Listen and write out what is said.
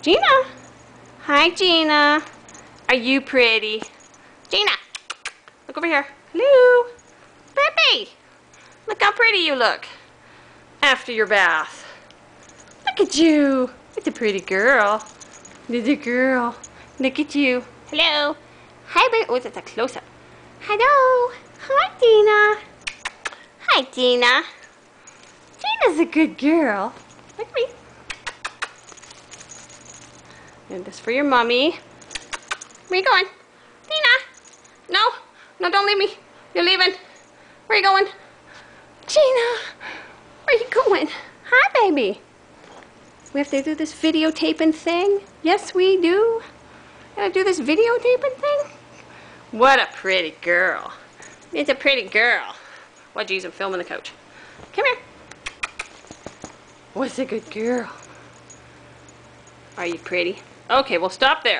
Gina. Hi, Gina. Are you pretty? Gina, look over here. Hello. Baby. Look how pretty you look after your bath. Look at you. It's a pretty girl. Little girl. Look at you. Hello. Hi, baby. Oh, that's a close-up. Hello. Hi, Gina. Hi, Gina. Gina's a good girl. Look at me. And this for your mommy. Where you going? Gina. No. No, don't leave me. You're leaving. Where you going? Gina. Where you going? Hi, baby. We have to do this videotaping thing. Yes, we do. Gotta do this videotaping thing. What a pretty girl. It's a pretty girl. What, geez, I'm filming the couch. Come here. What's a good girl? Are you pretty? Okay, we'll stop there.